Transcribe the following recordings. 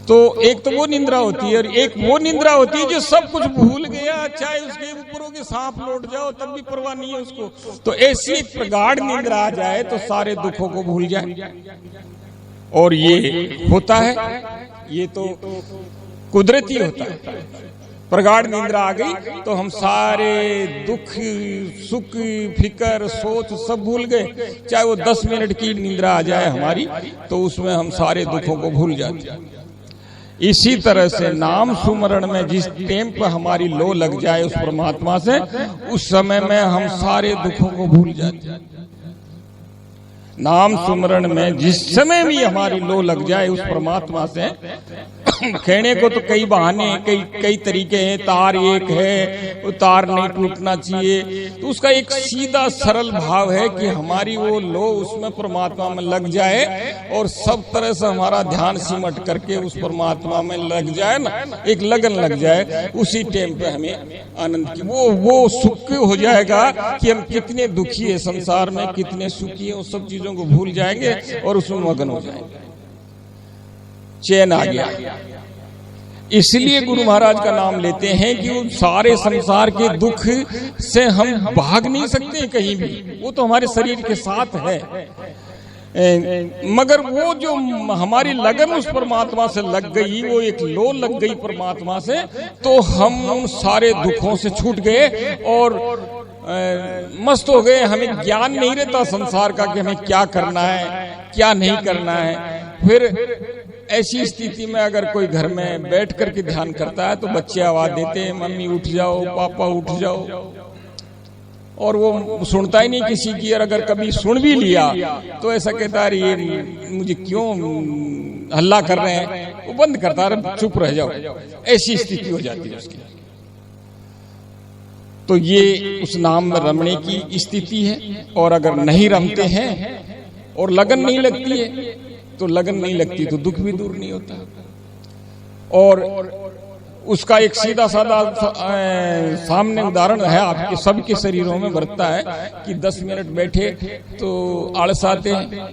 तो एक तो वो निंद्रा होती है और एक वो निंद्रा होती है जो सब कुछ भूल गया, चाहे उसके ऊपरों के सांप लौट जाओ तब भी परवाह नहीं है उसको। तो ऐसी एक प्रगाढ़ निंद्रा आ जाए तो सारे दुखों को भूल जाए, और ये होता है, ये तो कुदरती होता है। प्रगाढ़ निंद्रा आ गई तो हम सारे दुख, सुख, फिकर, सोच सब भूल गए। चाहे वो 10 मिनट की निंद्रा आ जाए हमारी, तो उसमें हम सारे दुखों को भूल जाते हैं। इसी तरह से नाम सुमरण में जिस टेम पर हमारी लो लग जाए उस परमात्मा से, उस समय में हम सारे दुखों को भूल जाते हैं। नाम सुमरण में जिस समय भी हमारी लो लग जाए उस परमात्मा से, कहने को तो कई बहाने, कई तरीके हैं। तार एक है, वो तार नहीं टूटना चाहिए। तो उसका एक सीधा सरल भाव है कि हमारी वो लो उसमें परमात्मा में लग जाए और सब तरह से हमारा ध्यान सिमट करके उस परमात्मा में लग जाए ना, एक लगन लग जाए। उसी टाइम पे हमें आनंद की वो सुख हो जाएगा कि हम कितने दुखी है संसार में, कितने सुखी है, उस सब चीजों को भूल जाएंगे और उसमें मगन हो जाएंगे। चैन आ गया। इसलिए गुरु महाराज का नाम लेते हैं कि वो सारे संसार के दुख से हम भाग नहीं सकते कहीं भी, वो तो हमारे शरीर के साथ है। मगर वो जो हमारी लगन उस परमात्मा से लग गई, वो एक लो लग गई परमात्मा से, तो हम उन सारे दुखों से छूट गए और मस्त हो गए। हमें ज्ञान नहीं रहता संसार का कि हमें क्या करना है, क्या नहीं करना है। फिर ऐसी स्थिति में अगर कोई घर में बैठ करके ध्यान करता है तो बच्चे आवाज देते हैं, मम्मी उठ जाओ, पापा उठ जाओ, और वो सुनता ही नहीं किसी की। और अगर कभी सुन भी लिया तो ऐसा कहता है ये मुझे क्यों हल्ला कर रहे हैं, वो बंद करता है, चुप रह जाओ। ऐसी स्थिति हो जाती है उसकी। तो ये उस नाम में रमने की स्थिति है। और अगर नहीं रमते हैं और लगन नहीं लगती है, तो लगन नहीं लगती तो दुख भी दूर नहीं होता। और उसका एक सीधा साधा सामने उदाहरण है, आपके सबके शरीरों में बरतता है कि 10 मिनट बैठे तो आलस आते हैं,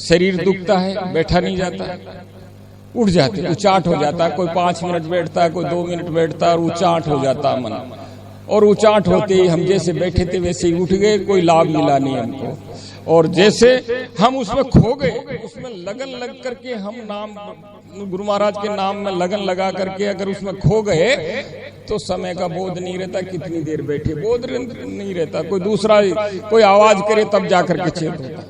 शरीर दुखता है, बैठा नहीं जाता, उठ जाते, उचाट हो जाता है। कोई 5 मिनट बैठता है, कोई 2 मिनट बैठता है और उचाट हो जाता है मन। और उचाट होते ही हम जैसे बैठे थे वैसे ही उठ गए, कोई लाभ मिला नहीं हमको। और जैसे हम उसमें खो गए, उसमें लगन लग करके हम नाम, गुरु महाराज के नाम में लगन लगा करके अगर उसमें खो गए तो समय का बोध नहीं रहता, कितनी देर बैठे बोध नहीं रहता। कोई दूसरा कोई आवाज करे तब जाकर के चेत होता।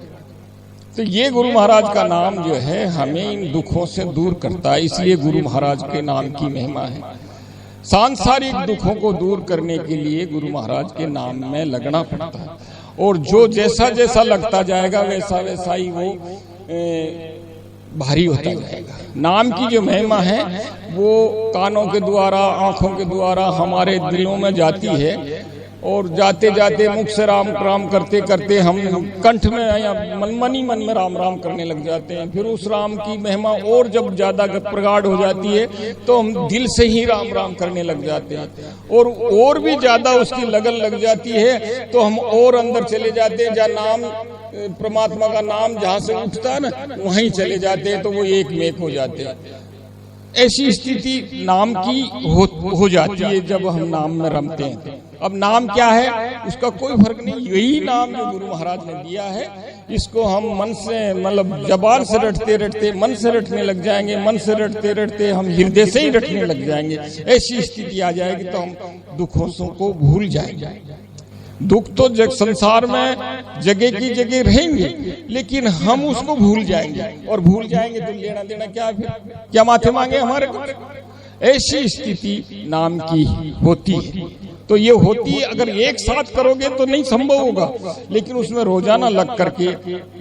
तो ये गुरु महाराज का नाम जो है हमें इन दुखों से दूर करता है। इसलिए गुरु महाराज के नाम की महिमा है। सांसारिक दुखों को दूर करने के लिए गुरु महाराज के नाम में लगना पड़ता है। और जो जैसा जैसा लगता जाएगा वैसा वैसा ही वो भारी होता जाएगा। नाम की जो महिमा है वो कानों के द्वारा, आंखों के द्वारा हमारे दिलों में जाती है। और जाते जाते मुख से राम राम करते करते हम कंठ में या मन ही मन में राम राम करने लग जाते हैं। फिर उस राम की महिमा और जब ज्यादा प्रगाढ़ हो जाती है तो हम दिल से ही राम राम करने लग जाते हैं। और भी ज्यादा उसकी लगन लग जाती है तो हम और अंदर चले जाते हैं। जहाँ नाम, परमात्मा का नाम जहाँ से उठता है ना, वहीं चले जाते हैं तो वो एक में हो जाते हैं। ऐसी स्थिति नाम की हो जाती है जब हम नाम में रमते हैं। अब नाम क्या है उसका कोई फर्क नहीं, यही नाम जो गुरु महाराज ने दिया है, इसको हम मन से, मतलब जबान से रटते रटते मन से रटने लग जाएंगे, मन से रटते रटते हम हृदय से ही रटने लग जाएंगे। ऐसी स्थिति आ जाएगी तो हम दुखों को भूल जाएंगे। दुख तो संसार में जगह की जगह रहेंगे, लेकिन हम उसको भूल जाएंगे। और भूल जाएंगे तो लेना देना क्या, फिर क्या माथे मांगे हमारे को। ऐसी स्थिति नाम की होती है। तो ये होती है, अगर एक साथ करोगे तो नहीं संभव होगा, लेकिन उसमें रोजाना लग करके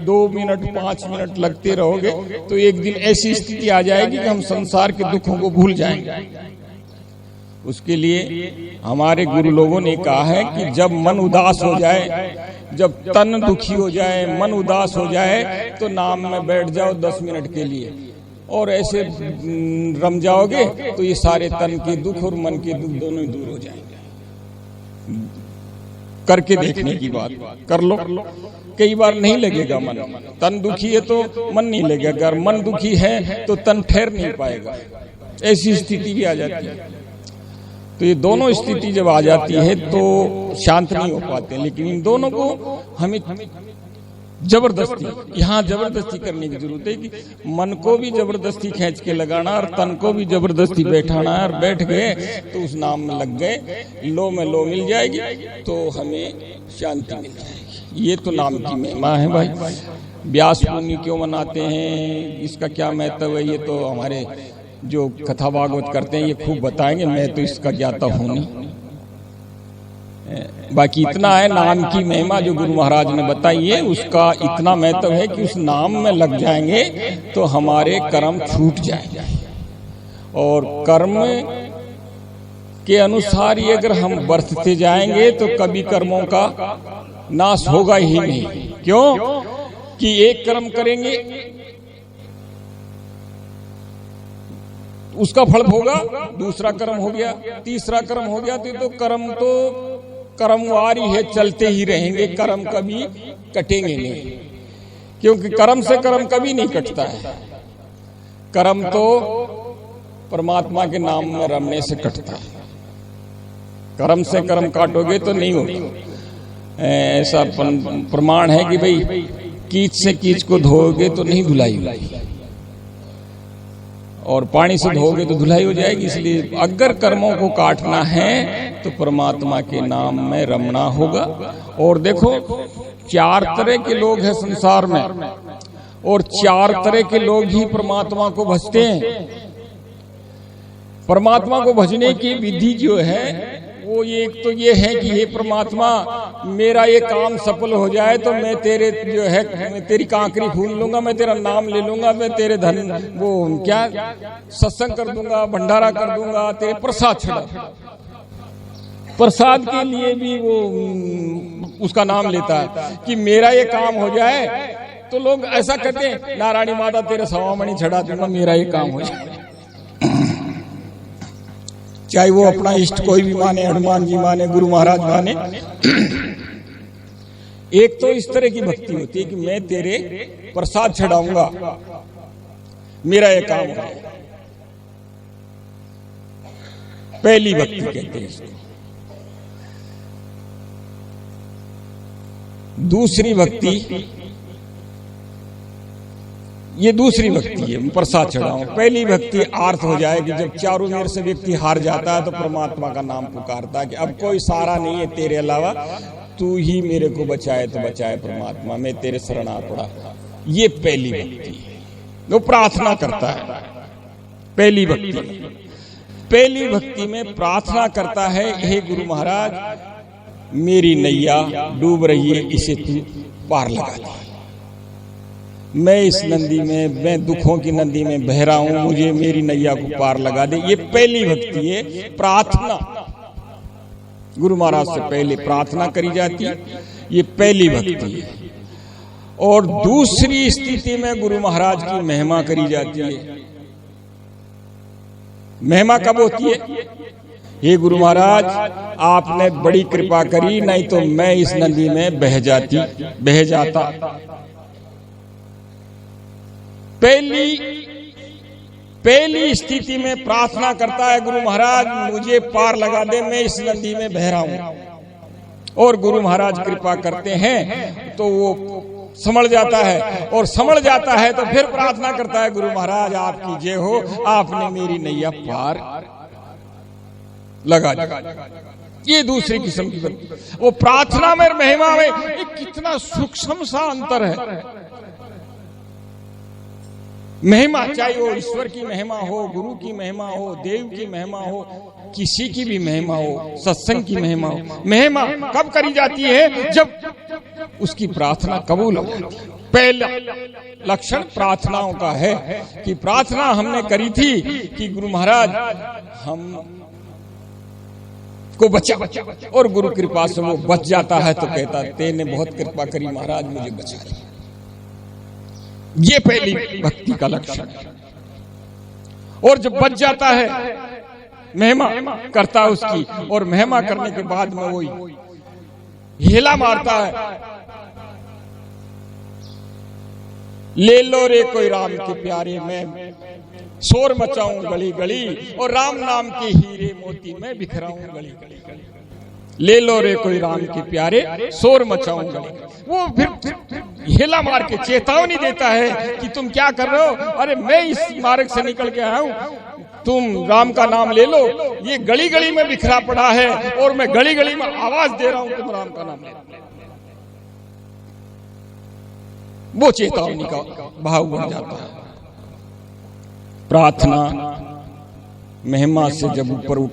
2 मिनट 5 मिनट लगते रहोगे तो एक दिन ऐसी स्थिति आ जाएगी कि हम संसार के दुखों को भूल जाएंगे। उसके लिए हमारे गुरु लोगों ने कहा है कि जब मन उदास हो जाए, जब तन दुखी हो जाए, मन उदास हो जाए, तो नाम में बैठ जाओ 10 मिनट के लिए और ऐसे रम जाओगे तो ये सारे तन के दुख और मन के दुख दोनों ही दूर हो जाएंगे। करके देखने की बात कर लो। कई बार नहीं लगेगा मन, तन दुखी है तो मन नहीं लगेगा, अगर मन दुखी है तो तन ठहर नहीं पाएगा, ऐसी स्थिति भी आ जाती है। तो ये दोनों स्थिति जब आ जाती है तो शांत नहीं हो पाते। लेकिन इन दोनों को हमें जबरदस्ती, यहाँ जबरदस्ती करने की जरूरत है कि मन को भी जबरदस्ती खींच के लगाना और तन को भी जबरदस्ती बैठाना है। और बैठ गए तो उस नाम में लग गए, लो में लो मिल जाएगी तो हमें शांति मिल जाएगी। ये तो नाम की महिमा है भाई। व्यास मुनि क्यों मनाते हैं, इसका क्या महत्व है, ये तो हमारे जो कथा भागवत करते हैं ये खूब बताएंगे, मैं तो इसका ज्ञाता हूं नहीं। बाकी इतना है, नाम की महिमा जो गुरु महाराज ने बताई है उसका इतना महत्व है कि उस नाम में लग जाएंगे तो हमारे कर्म छूट जाएंगे। और कर्म के अनुसार ही अगर हम बरतते जाएंगे तो कभी कर्मों का नाश होगा ही नहीं। क्यों कि एक कर्म करेंगे उसका फल होगा, दूसरा कर्म हो गया, तीसरा कर्म हो गया, तो कर्म तो कर्मवार ही है, चलते ही रहेंगे, कर्म कभी कटेंगे नहीं। क्योंकि कर्म से कर्म कभी नहीं कटता है, कर्म तो परमात्मा के नाम में रमने से कटता है। कर्म से कर्म काटोगे तो नहीं होगा। ऐसा प्रमाण है कि भाई कीच से कीच को धोओगे तो नहीं धुलाई होगी, और पानी से धोओगे तो धुलाई हो जाएगी। इसलिए अगर कर्मों को काटना है तो परमात्मा के नाम में रमना होगा। और देखो 4 तरह के लोग हैं संसार में, और 4 तरह के लोग ही परमात्मा को भजते हैं। परमात्मा को भजने की विधि जो है वो एक तो ये है कि हे परमात्मा मेरा ये काम सफल हो जाए तो मैं तेरे जो है मैं तेरी कांकरी फूल लूंगा, मैं तेरा नाम ले लूंगा, मैं तेरे धन वो क्या सत्संग कर दूंगा, भंडारा कर दूंगा, तेरे प्रसाद चढ़ा। प्रसाद के लिए भी वो उसका नाम लेता है कि मेरा ये काम हो जाए। तो लोग ऐसा कहते हैं नारायणी माता तेरे सवामणि चढ़ा दूंगा, मेरा ये काम हो जाए। चाहे वो अपना इष्ट कोई भी माने, हनुमान जी माने, गुरु महाराज माने। एक तो इस तरह की भक्ति होती है कि मैं तेरे प्रसाद चढ़ाऊंगा, मेरा ये काम है, पहली भक्ति कहते हैं इसको। दूसरी भक्ति, ये दूसरी भक्ति है, प्रसाद चढ़ाऊं। पहली भक्ति आर्थ हो जाए कि जब चारों मेर से व्यक्ति हार जाता है तो परमात्मा का नाम पुकारता है कि अब कोई सहारा नहीं है तेरे अलावा, तू ही मेरे को बचाए तो बचाए परमात्मा, मैं तेरे शरण आ पड़ा। ये पहली भक्ति है, वो प्रार्थना करता है। पहली भक्ति में प्रार्थना करता है, हे गुरु महाराज मेरी नैया डूब रही है, इसे तू पार लगा दे। मैं इस नदी में, मैं दुखों की नदी में बह रहा हूं, मुझे मेरी नैया को पार लगा दे। ये पहली भक्ति है, प्रार्थना। गुरु महाराज से पहले प्रार्थना करी जाती है, ये पहली भक्ति है। और दूसरी स्थिति में गुरु महाराज की महिमा करी जाती है। महिमा कब होती है? हे गुरु महाराज आपने बड़ी कृपा करी, नहीं तो मैं इस नदी में बह जाता। पहली स्थिति में प्रार्थना करता है गुरु महाराज मुझे पार लगा दे, मैं इस नदी में बह रहा हूं। और गुरु महाराज कृपा करते हैं तो वो संभल जाता है, और संभल जाता है तो फिर प्रार्थना करता है गुरु महाराज आपकी जय हो, आपने मेरी नैया पार लगा दी। ये दूसरी किस्म की बात। वो प्रार्थना में महिमा में कितना सूक्ष्म सा अंतर है। महिमा चाहे वो ईश्वर की महिमा हो, गुरु की महिमा हो, देव की महिमा हो, किसी की भी महिमा हो, सत्संग की महिमा हो। महिमा कब करी जाती है? जब उसकी प्रार्थना कबूल हो जाती है। पहला लक्षण प्रार्थनाओं का है कि प्रार्थना हमने करी थी कि गुरु महाराज हम को बचा, और गुरु कृपा से वो बच जाता है तो कहता तेने बहुत कृपा करी महाराज मुझे बचा लिया। ये पहली भक्ति का लक्षण है। और जब बच जाता है महिमा करता है उसकी, और महिमा करने के बाद में वही हेला मारता है, ले लो रे कोई राम के प्यारे, मैं शोर मचाऊं गली गली, और राम नाम के हीरे मोती मैं बिखराऊं गली गली। ले लो रे कोई राम के प्यारे, शोर मचाऊं गली। वो फिर हेला मार के चेतावनी देता है कि तुम क्या कर रहे हो, अरे मैं इस मार्ग से निकल के आया हूं, तुम राम का नाम ले लो, ये गली गली में बिखरा पड़ा है और मैं गली गली में आवाज दे रहा हूं, तुम राम का नाम ले लो। वो चेतावनी का भाव बन जाता है। प्रार्थना महिमा से जब ऊपर उठ